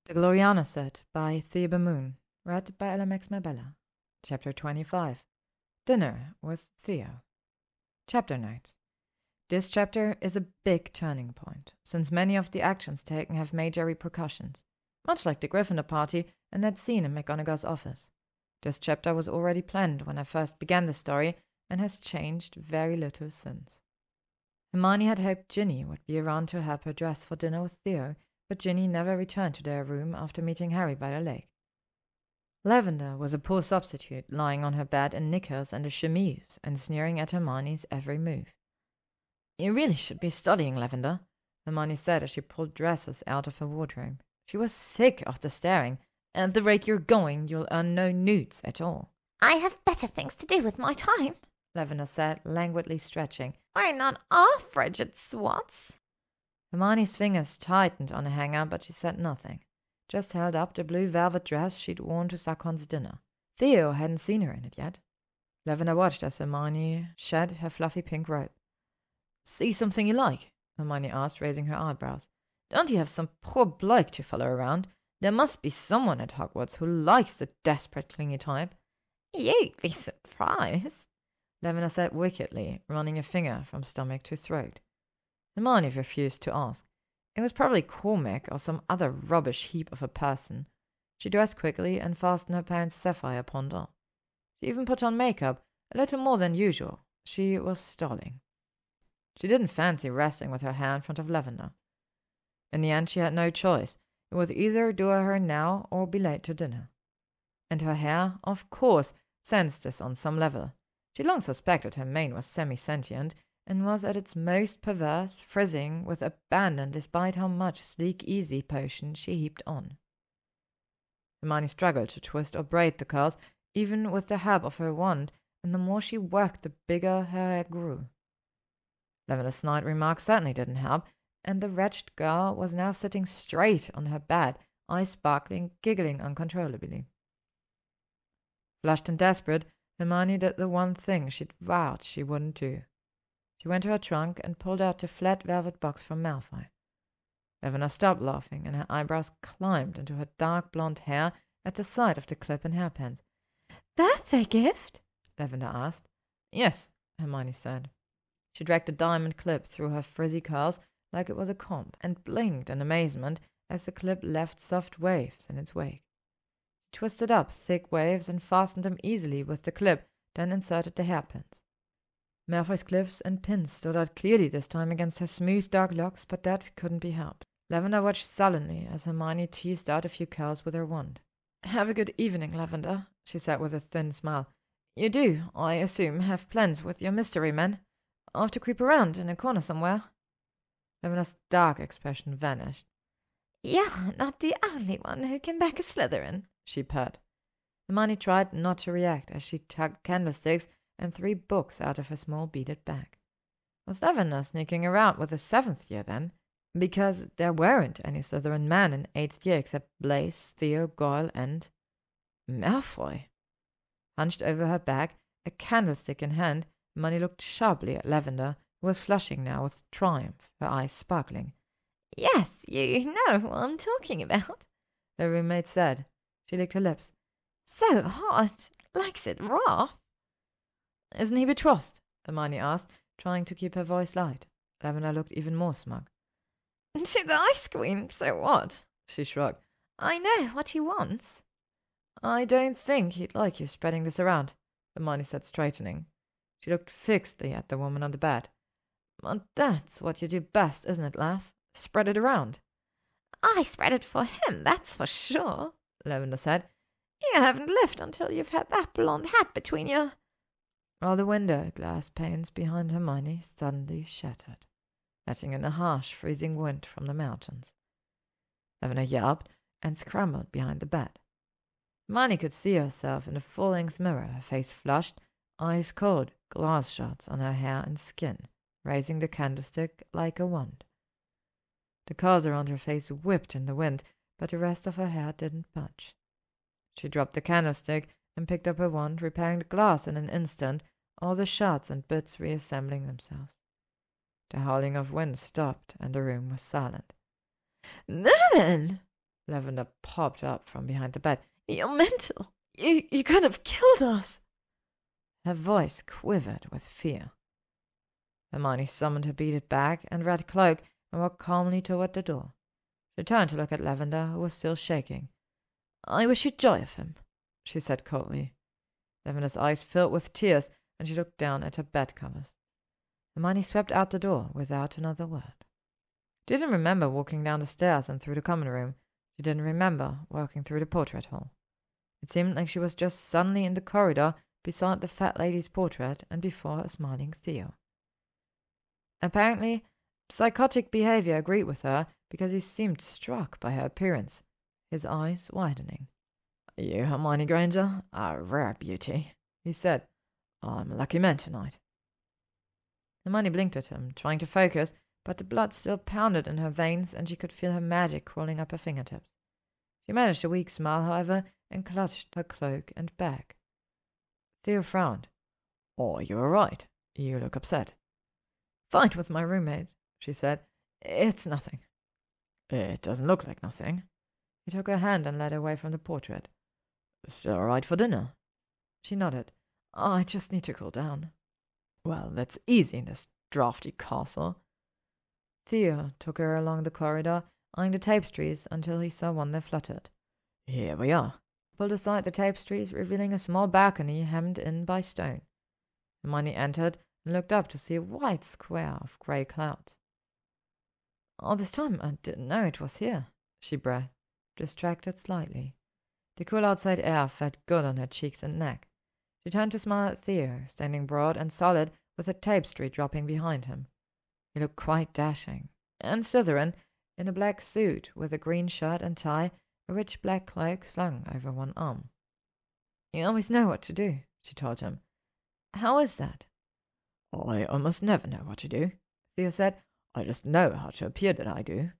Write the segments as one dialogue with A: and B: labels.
A: The Gloriana set by ThebeMoon, read by LMX Mabella. Chapter 25. Dinner with Theo. Chapter notes. This chapter is a big turning point, since many of the actions taken have major repercussions, much like the Gryffindor party and that scene in McGonagall's office. This chapter was already planned when I first began the story and has changed very little since. Hermione had hoped Ginny would be around to help her dress for dinner with Theo, but Ginny never returned to their room after meeting Harry by the lake. Lavender was a poor substitute, lying on her bed in knickers and a chemise and sneering at Hermione's every move. "You really should be studying, Lavender," Hermione said as she pulled dresses out of her wardrobe. She was sick of the staring. "At the rate you're going, you'll earn no nudes at all."
B: "I have better things to do with my time,"
A: Lavender said, languidly stretching.
B: "We're not all frigid swats."
A: Hermione's fingers tightened on a hanger, but she said nothing, just held up the blue velvet dress she'd worn to Sakon's dinner. Theo hadn't seen her in it yet. Lavender watched as Hermione shed her fluffy pink robe. "See something you like?" Hermione asked, raising her eyebrows. "Don't you have some poor bloke to follow around? There must be someone at Hogwarts who likes the desperate, clingy type."
B: "You'd be surprised,"
A: Lavender said wickedly, running a finger from stomach to throat. Hermione refused to ask. It was probably Cormac or some other rubbish heap of a person. She dressed quickly and fastened her parents' sapphire pendant. She even put on makeup, a little more than usual. She was stalling. She didn't fancy resting with her hair in front of Lavender. In the end, she had no choice. It would either do her now or be late to dinner. And her hair, of course, sensed this on some level. She long suspected her mane was semi-sentient, and was at its most perverse, frizzing with abandon despite how much sleek easy potion she heaped on. Hermione struggled to twist or braid the curls, even with the help of her wand, and the more she worked, the bigger her hair grew. Lavender's snide remark certainly didn't help, and the wretched girl was now sitting straight on her bed, eyes sparkling, giggling uncontrollably. Flushed and desperate, Hermione did the one thing she'd vowed she wouldn't do. She went to her trunk and pulled out the flat velvet box from Malfoy. Lavender stopped laughing, and her eyebrows climbed into her dark blonde hair at the sight of the clip and hairpins.
B: "Birthday gift?"
A: Lavender asked. "Yes," Hermione said. She dragged the diamond clip through her frizzy curls like it was a comb, and blinked in amazement as the clip left soft waves in its wake. She twisted up thick waves and fastened them easily with the clip, then inserted the hairpins. Malfoy's clips and pins stood out clearly this time against her smooth dark locks, but that couldn't be helped. Lavender watched sullenly as Hermione teased out a few curls with her wand. "Have a good evening, Lavender," she said with a thin smile. "You do, I assume, have plans with your mystery men? Off to creep around in a corner somewhere?" Lavender's dark expression vanished.
B: "You're not the only one who can back a Slytherin,"
A: she purred. Hermione tried not to react as she tugged candlesticks and 3 books out of her small beaded bag. Was Lavender sneaking around with the 7th year, then? Because there weren't any Slytherin men in 8th year except Blaise, Theo, Goyle, and Malfoy. Hunched over her bag, a candlestick in hand, Hermione looked sharply at Lavender, who was flushing now with triumph, her eyes sparkling.
B: "Yes, you know what I'm talking about,"
A: her roommate said. She licked her lips.
B: "So hot, likes it raw."
A: "Isn't he betrothed?" Hermione asked, trying to keep her voice light. Lavender looked even more smug.
B: "To the Ice Queen, so what?" she shrugged. "I know what he wants."
A: "I don't think he'd like you spreading this around," Hermione said, straightening. She looked fixedly at the woman on the bed. "But that's what you do best, isn't it, Lav? Spread it around."
B: "I spread it for him, that's for sure,"
A: Lavender said.
B: "You haven't lived until you've had that blonde hat between your—"
A: All the window glass panes behind Hermione suddenly shattered, letting in a harsh, freezing wind from the mountains. Lavender yelped and scrambled behind the bed. Hermione could see herself in the full-length mirror, her face flushed, eyes cold, glass shards on her hair and skin, raising the candlestick like a wand. The curls around her face whipped in the wind, but the rest of her hair didn't budge. She dropped the candlestick and picked up her wand, repairing the glass in an instant, all the shards and bits reassembling themselves. The howling of wind stopped, and the room was silent.
B: "Merlin!"
A: Lavender popped up from behind the bed.
B: You're mental. You could have killed us.
A: Her voice quivered with fear. Hermione summoned her beaded bag and red cloak and walked calmly toward the door. She turned to look at Lavender, who was still shaking.
B: I wish you joy of him,
A: she said coldly. Lavender's eyes filled with tears, and she looked down at her bed covers. Hermione swept out the door without another word. She didn't remember walking down the stairs and through the common room. She didn't remember walking through the portrait hall. It seemed like she was just suddenly in the corridor beside the fat lady's portrait and before a smiling Theo. Apparently, psychotic behavior agreed with her because he seemed struck by her appearance, his eyes widening. "You, Hermione Granger, are a rare beauty," he said. "I'm a lucky man tonight." Hermione blinked at him, trying to focus, but the blood still pounded in her veins and she could feel her magic crawling up her fingertips. She managed a weak smile, however, and clutched her cloak and bag. Theo frowned. "Oh, you are right. You look upset."
B: "Fight with my roommate," she said. "It's nothing."
A: "It doesn't look like nothing." He took her hand and led her away from the portrait. "Still all right for dinner?"
B: She nodded. "I just need to cool down."
A: "Well, that's easy in this drafty castle." Theo took her along the corridor, eyeing the tapestries until he saw one that fluttered. "Here we are." He pulled aside the tapestries, revealing a small balcony hemmed in by stone. Hermione entered and looked up to see a wide square of grey clouds.
B: "All this time I didn't know it was here,"
A: she breathed, distracted slightly. The cool outside air felt good on her cheeks and neck. She turned to smile at Theo, standing broad and solid with a tapestry dropping behind him. He looked quite dashing, and Slytherin, in a black suit with a green shirt and tie, a rich black cloak slung over one arm.
B: "You always know what to do," she told him. "How is that?"
A: "I almost never know what to do," Theo said. "I just know how to appear that I do."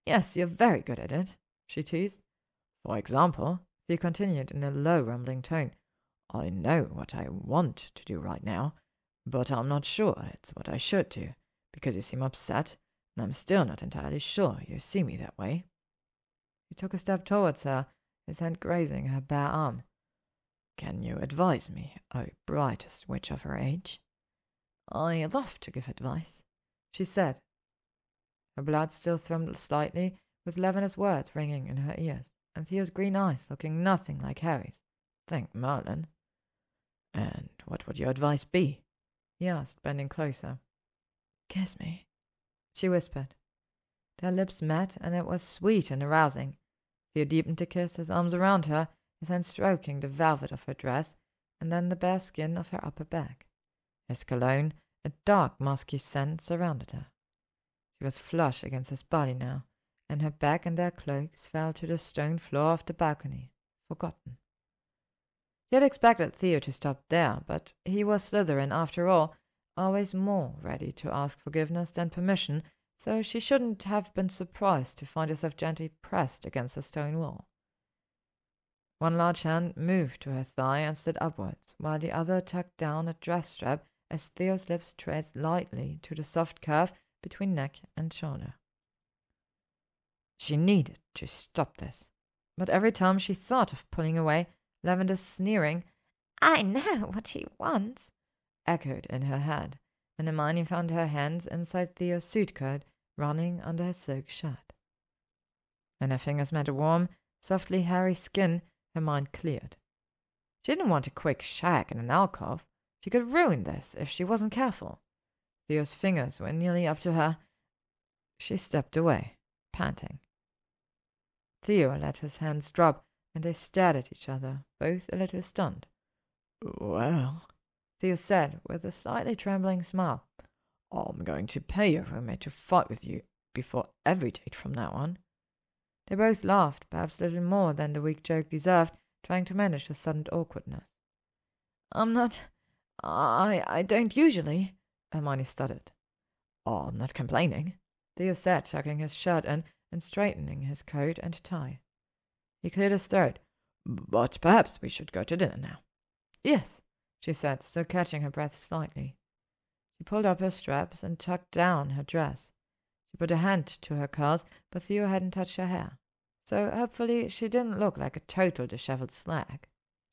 B: "Yes, you're very good at it," she teased.
A: "For example," Theo continued in a low, rumbling tone, "I know what I want to do right now, but I'm not sure it's what I should do, because you seem upset, and I'm still not entirely sure you see me that way." He took a step towards her, his hand grazing her bare arm. "Can you advise me, O brightest witch of her age?"
B: "I love to give advice,"
A: she said. Her blood still thrummed slightly, with Lavender's words ringing in her ears, and Theo's green eyes looking nothing like Harry's. Thank Merlin. "And what would your advice be?" he asked, bending closer.
B: "Kiss me,"
A: she whispered. Their lips met, and it was sweet and arousing. Theo deepened the kiss, his arms around her, his hand stroking the velvet of her dress, and then the bare skin of her upper back. His cologne, a dark, musky scent, surrounded her. She was flush against his body now, and her bag and their cloaks fell to the stone floor of the balcony, forgotten. He had expected Theo to stop there, but he was Slytherin after all, always more ready to ask forgiveness than permission, so she shouldn't have been surprised to find herself gently pressed against the stone wall. One large hand moved to her thigh and slid upwards, while the other tugged down a dress strap as Theo's lips traced lightly to the soft curve between neck and shoulder. She needed to stop this, but every time she thought of pulling away, Lavender's sneering,
B: "I know what he wants,"
A: echoed in her head, and Hermione found her hands inside Theo's suit coat, running under his silk shirt. When her fingers met warm, softly hairy skin, her mind cleared. She didn't want a quick shag in an alcove. She could ruin this if she wasn't careful. Theo's fingers were nearly up to her. She stepped away, panting. Theo let his hands drop, and they stared at each other, both a little stunned. "Well," Theo said, with a slightly trembling smile, "I'm going to pay your roommate to fight with you before every date from now on." They both laughed, perhaps a little more than the weak joke deserved, trying to manage the sudden awkwardness.
B: I don't usually,"
A: Hermione stuttered. "I'm not complaining," Theo said, tucking his shirt in and straightening his coat and tie. He cleared his throat. "But perhaps we should go to dinner now." "Yes," she said, still catching her breath slightly. She pulled up her straps and tucked down her dress. She put a hand to her curls, but Theo hadn't touched her hair. so hopefully she didn't look like a total dishevelled slag.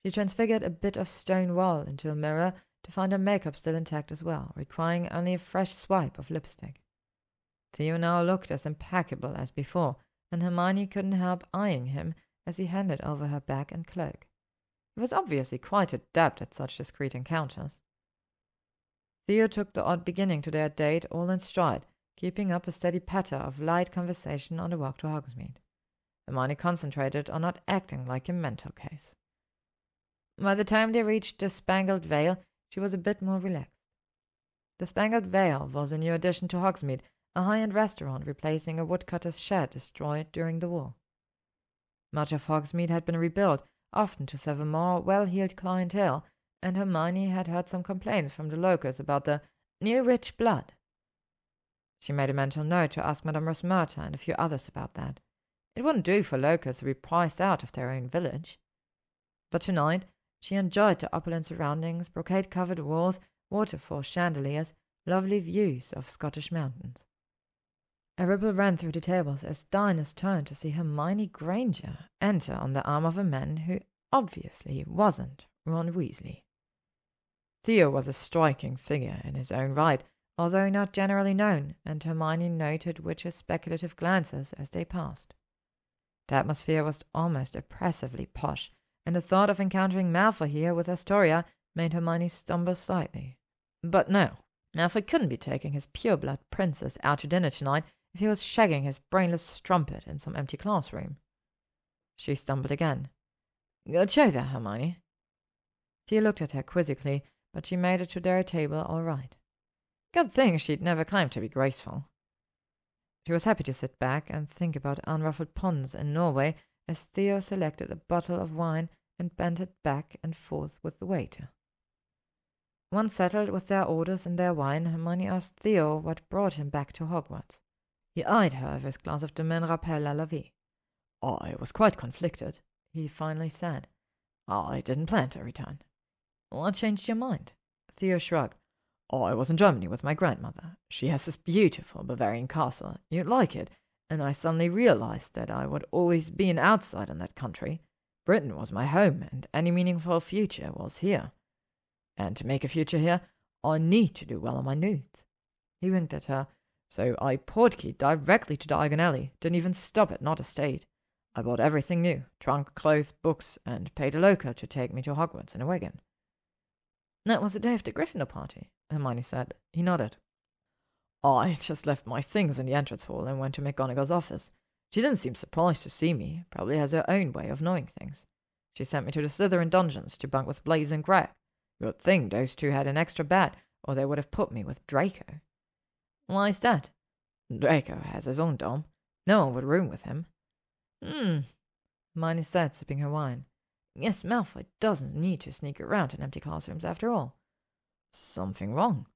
A: She transfigured a bit of stone wall into a mirror to find her makeup still intact as well, requiring only a fresh swipe of lipstick. Theo now looked as impeccable as before, and Hermione couldn't help eyeing him as he handed over her bag and cloak. He was obviously quite adept at such discreet encounters. Theo took the odd beginning to their date all in stride, keeping up a steady patter of light conversation on the walk to Hogsmeade. Hermione concentrated on not acting like a mental case. By the time they reached the Spangled Vale, she was a bit more relaxed. The Spangled Vale was a new addition to Hogsmeade, a high-end restaurant replacing a woodcutter's shed destroyed during the war. Much of Hogsmeade had been rebuilt, often to serve a more well-heeled clientele, and Hermione had heard some complaints from the locals about the new rich blood. She made a mental note to ask Madame Rosmerta and a few others about that. It wouldn't do for locals to be priced out of their own village. But tonight she enjoyed the opulent surroundings, brocade-covered walls, waterfall chandeliers, lovely views of Scottish mountains. A ripple ran through the tables as diners turned to see Hermione Granger enter on the arm of a man who obviously wasn't Ron Weasley. Theo was a striking figure in his own right, although not generally known, and Hermione noted Witcher's speculative glances as they passed. The atmosphere was almost oppressively posh, and the thought of encountering Malfoy here with Astoria made Hermione stumble slightly. But no, Malfoy couldn't be taking his pure-blood princess out to dinner tonight if he was shagging his brainless strumpet in some empty classroom. She stumbled again. "Good show there, Hermione." Theo looked at her quizzically, but she made it to their table all right. Good thing she'd never claimed to be graceful. She was happy to sit back and think about unruffled ponds in Norway as Theo selected a bottle of wine and bent it back and forth with the waiter. Once settled with their orders and their wine, Hermione asked Theo what brought him back to Hogwarts. He eyed her over his glass of Domaine Rappel à la Vie. "I was quite conflicted," he finally said. "I didn't plan to return." "What changed your mind?" Theo shrugged. "I was in Germany with my grandmother. She has this beautiful Bavarian castle. You'd like it. And I suddenly realized that I would always be an outsider in that country. Britain was my home, and any meaningful future was here. And to make a future here, I need to do well on my notes." He winked at her. "So I portkeyed directly to Diagon Alley, didn't even stop at Not Estate. I bought everything new, trunk, clothes, books, and paid a local to take me to Hogwarts in a wagon." "That was the day of the Gryffindor party," Hermione said. He nodded. "I just left my things in the entrance hall and went to McGonagall's office. She didn't seem surprised to see me, probably has her own way of knowing things. She sent me to the Slytherin dungeons to bunk with Blaise and Greg. Good thing those two had an extra bed, or they would have put me with Draco." "Why's that?" "Draco has his own dome. No one would room with him." Hermione said, sipping her wine. "Yes, Malfoy doesn't need to sneak around in empty classrooms after all." "Something wrong?"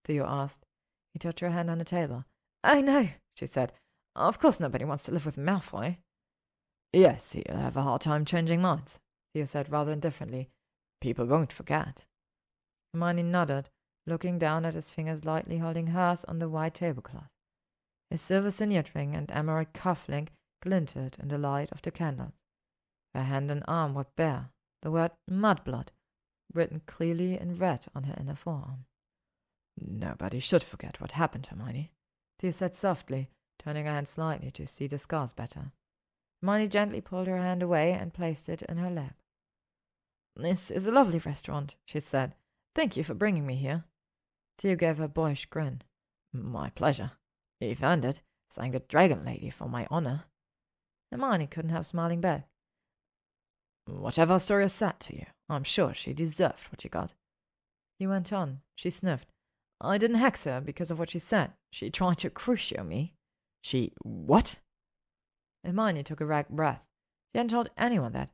A: Theo asked. He touched her hand on the table. "Oh, no," she said. "Of course nobody wants to live with Malfoy." "Yes, he'll have a hard time changing minds," Theo said rather indifferently. "People won't forget." Hermione nodded, looking down at his fingers lightly holding hers on the white tablecloth. His silver signet ring and emerald cuff-link glinted in the light of the candles. Her hand and arm were bare, the word Mudblood written clearly in red on her inner forearm. "Nobody should forget what happened, Hermione," Theo said softly, turning her hand slightly to see the scars better. Hermione gently pulled her hand away and placed it in her lap. "This is a lovely restaurant," she said. "Thank you for bringing me here." Theo gave her a boyish grin. "My pleasure. You've earned it, saying the dragon lady for my honor." Hermione couldn't help smiling back. "Whatever Astoria said to you, I'm sure she deserved what she got." He went on. She sniffed. "I didn't hex her because of what she said. She tried to crucio me." "She what?" Hermione took a ragged breath. She hadn't told anyone that.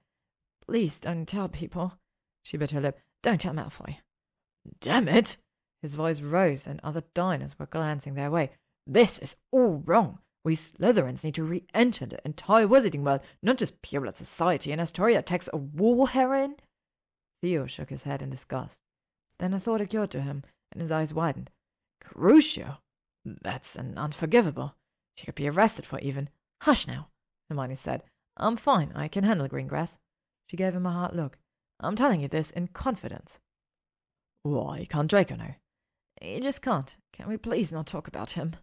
A: "Please don't tell people." She bit her lip. "Don't tell Malfoy." "Damn it!" His voice rose, and other diners were glancing their way. "This is all wrong. We Slytherins need to re-enter the entire wizarding world, not just pureblood society, and Astoria attacks a war heroine." Theo shook his head in disgust. Then a thought occurred to him, and his eyes widened. "Crucio? That's an unforgivable. She could be arrested for even—" "Hush now," Hermione said. I'm fine. I can handle Greengrass. She gave him a hard look. I'm telling you this in confidence. Why can't Draco know? He just can't. Can we please not talk about him?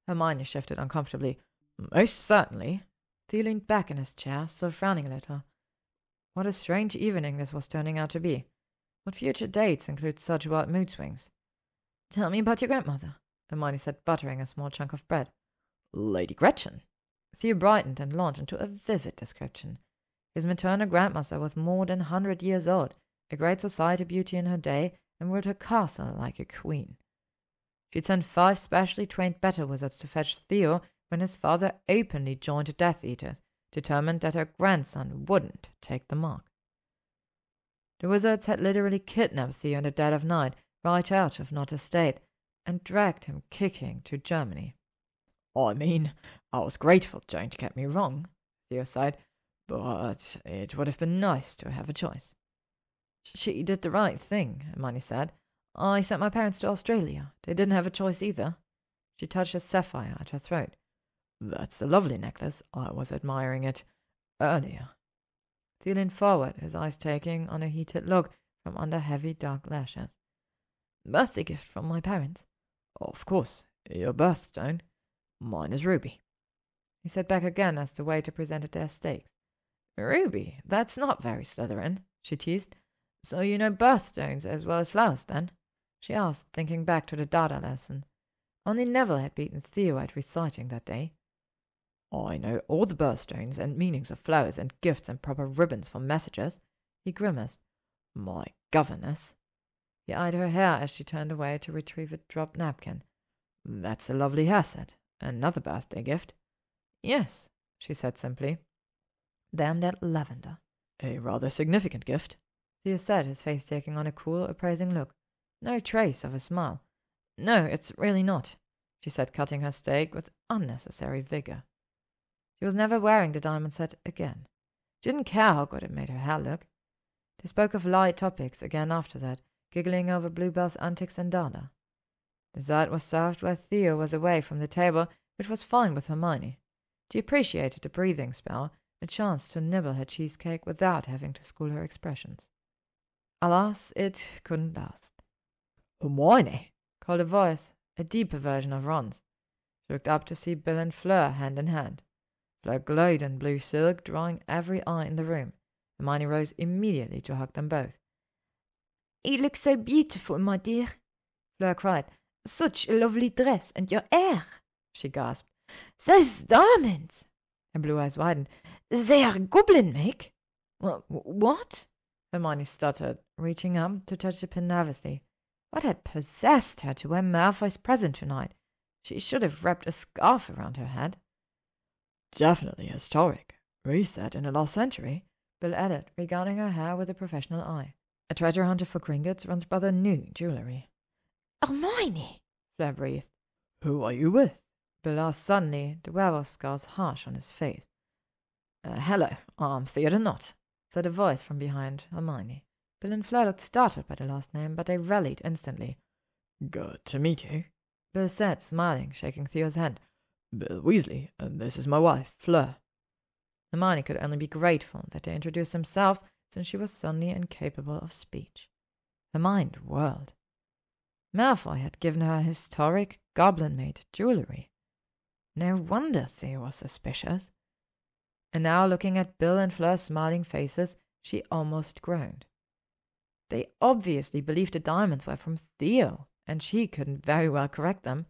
A: Hermione shifted uncomfortably. Most certainly. Theo leaned back in his chair, still frowning a little. What a strange evening this was turning out to be. What future dates include such wild mood swings? Tell me about your grandmother, Hermione said, buttering a small chunk of bread. Lady Gretchen. Theo brightened and launched into a vivid description. His maternal grandmother was more than 100 years old, a great society beauty in her day, and ruled her castle like a queen. She'd sent 5 specially trained battle wizards to fetch Theo when his father openly joined the Death Eaters, determined that her grandson wouldn't take the mark. The wizards had literally kidnapped Theo in the dead of night, right out of Not Estate, and dragged him kicking to Germany. I mean, I was grateful, don't get me wrong, Theo sighed, but it would have been nice to have a choice. She did the right thing, Hermione said. I sent my parents to Australia. They didn't have a choice either. She touched a sapphire at her throat. That's a lovely necklace. I was admiring it earlier. Theo leaned forward, his eyes taking on a heated look from under heavy dark lashes. Birthday gift from my parents. Of course, your birthstone. Mine is Ruby. He sat back again as the waiter presented their steaks. Ruby, that's not very Slytherin, she teased. So you know birthstones as well as flowers, then? She asked, thinking back to the Dada lesson. Only Neville had beaten Theo at reciting that day. I know all the birthstones and meanings of flowers and gifts and proper ribbons for messages, he grimaced. My governess. He eyed her hair as she turned away to retrieve a dropped napkin. That's a lovely hair set. Another birthday gift. Yes, she said simply. Damn that lavender. A rather significant gift, Theo said, his face taking on a cool, appraising look. No trace of a smile. No, it's really not, she said, cutting her steak with unnecessary vigor. She was never wearing the diamond set again. She didn't care how good it made her hair look. They spoke of light topics again after that, giggling over Bluebell's antics and Dada. Dessert was served where Theo was away from the table, which was fine with Hermione. She appreciated the breathing spell, a chance to nibble her cheesecake without having to school her expressions. Alas, it couldn't last. Hermione, called a voice, a deeper version of Ron's. She looked up to see Bill and Fleur hand in hand. Fleur glowed in blue silk, drawing every eye in the room. Hermione rose immediately to hug them both. You look so beautiful, my dear, Fleur cried. Such a lovely dress, and your hair, she gasped. Those diamonds! Her blue eyes widened. They are goblin make. What? Hermione stuttered, reaching up to touch the pin nervously. What had possessed her to wear Malfoy's present tonight? She should have wrapped a scarf around her head. Definitely historic. Reset in the last century, Bill added, regarding her hair with a professional eye. A treasure hunter for Gringotts runs rather new jewellery. Hermione, Fleur breathed. Who are you with? Bill asked suddenly, the werewolf scars harsh on his face. Hello, I'm Theo the Knot, said a voice from behind Hermione. Bill and Fleur looked startled by the last name, but they rallied instantly. Good to meet you, Bill said, smiling, shaking Theo's hand. Bill Weasley, and this is my wife, Fleur. Hermione could only be grateful that they introduced themselves, since she was suddenly incapable of speech. Her mind whirled. Malfoy had given her historic, goblin-made jewellery. No wonder Theo was suspicious. And now, looking at Bill and Fleur's smiling faces, she almost groaned. They obviously believed the diamonds were from Theo, and she couldn't very well correct them.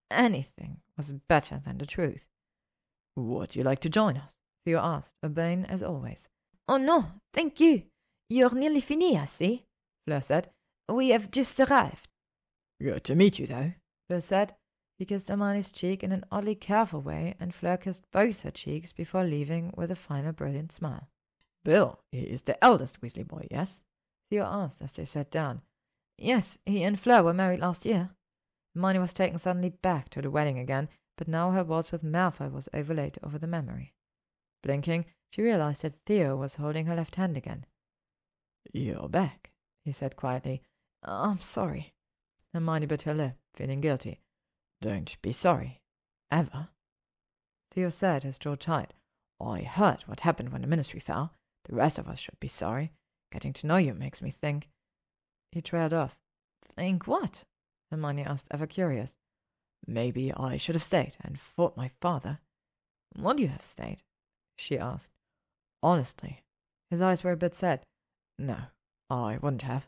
A: Anything was better than the truth. Would you like to join us? Theo asked, urbane as always. Oh no, thank you. You're nearly fini, I see, Fleur said. We have just arrived. Good to meet you, though, Bill said. He kissed Hermione's cheek in an oddly careful way, and Fleur kissed both her cheeks before leaving with a final brilliant smile. Bill, he is the eldest Weasley boy, yes? Theo asked as they sat down. Yes, he and Fleur were married last year. Hermione was taken suddenly back to the wedding again, but now her waltz with Malfoy was overlaid over the memory. Blinking, she realized that Theo was holding her left hand again. You're back, he said quietly. I'm sorry. Hermione bit her lip, feeling guilty. Don't be sorry. Ever. Theo said, his jaw tight. I heard what happened when the ministry fell. The rest of us should be sorry. Getting to know you makes me think. He trailed off.
B: Think what?
A: Hermione asked, ever curious. Maybe I should have stayed and fought my father.
B: Would you have stayed?
A: She asked. Honestly. His eyes were a bit sad. No, I wouldn't have.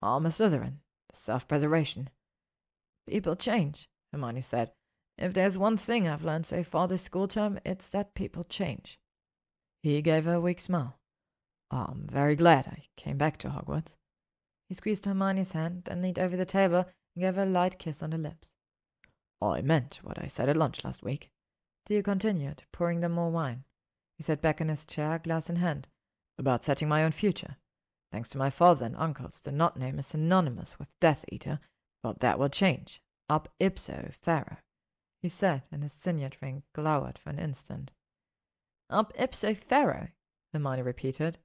A: I'm a Slytherin. Self-preservation.
B: People change, Hermione said. If there's one thing I've learned so far this school term, it's that people change.
A: He gave her a weak smile. I'm very glad I came back to Hogwarts.
B: He squeezed Hermione's hand and leaned over the table and gave her a light kiss on the lips.
A: I meant what I said at lunch last week.
B: Theo continued, pouring them more wine. He sat back in his chair, glass in hand.
A: About setting my own future. Thanks to my father and uncles, the Not name is synonymous with Death Eater, but that will change. Up ipso ferro,
B: he said, and his signet ring glowered for an instant. Up ipso ferro, Hermione repeated.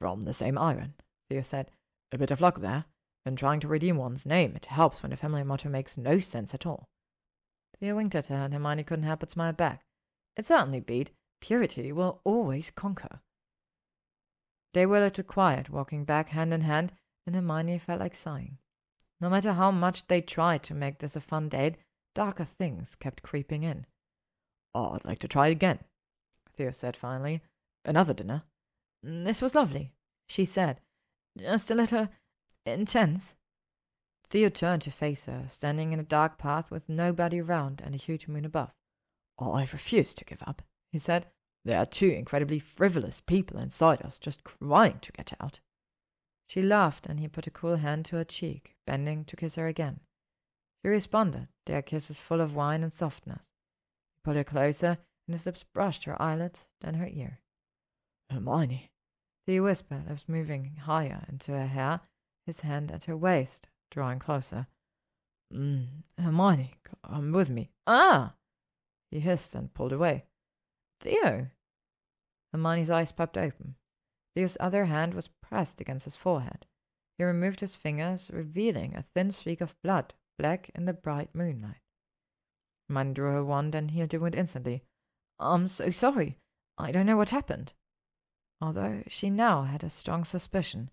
A: From the same iron, Theo said. A bit of luck there. When trying to redeem one's name, it helps when the family motto makes no sense at all.
B: Theo winked at her, and Hermione couldn't help but smile back. It certainly beat. Purity will always conquer. They were a little quiet, walking back hand in hand, and Hermione felt like sighing. No matter how much they tried to make this a fun date, darker things kept creeping in.
A: I'd like to try again, Theo said finally. Another dinner.
B: This was lovely, she said. Just a little intense. Theo turned to face her, standing in a dark path with nobody around and a huge moon above.
A: I refuse to give up, he said. There are two incredibly frivolous people inside us just crying to get out.
B: She laughed, and he put a cool hand to her cheek, bending to kiss her again. She responded, their kisses full of wine and softness. He pulled her closer, and his lips brushed her eyelids, then her ear.
A: Hermione,
B: Theo whispered, lips moving higher into her hair, his hand at her waist, drawing closer.
A: Hermione, come with me.
B: Ah!
A: He hissed and pulled away.
B: Theo! Hermione's eyes popped open. Theo's other hand was pressed against his forehead. He removed his fingers, revealing a thin streak of blood, black in the bright moonlight. Hermione drew her wand and healed the wound instantly. I'm so sorry. I don't know what happened. Although she now had a strong suspicion.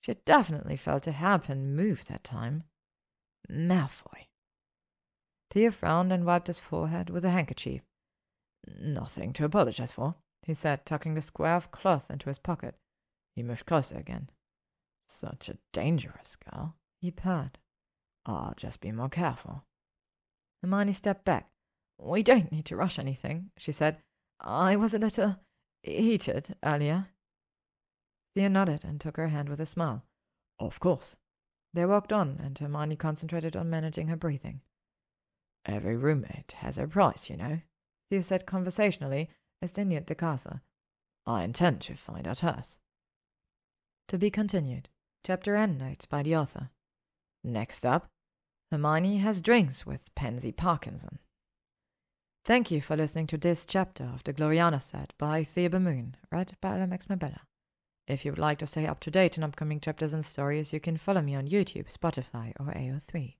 B: She had definitely felt a hairpin move that time.
A: Malfoy.
B: Theo frowned and wiped his forehead with a handkerchief.
A: Nothing to apologize for,
B: he said, tucking the square of cloth into his pocket.
A: He moved closer again. Such a dangerous girl,
B: he purred.
A: I'll just be more careful.
B: Hermione stepped back. We don't need to rush anything, she said. I was a little heated earlier. Theo nodded and took her hand with a smile.
A: Of course.
B: They walked on, and Hermione concentrated on managing her breathing.
A: Every roommate has her price, you know,
B: Theo said conversationally as they neared the castle.
A: I intend to find out hers.
B: To be continued. Chapter End notes by the author.
A: Next up, Hermione has drinks with Pansy Parkinson.
B: Thank you for listening to this chapter of the Gloriana set by ThebeMoon, read by LMX Mabella. If you would like to stay up to date on upcoming chapters and stories, you can follow me on YouTube, Spotify, or AO3.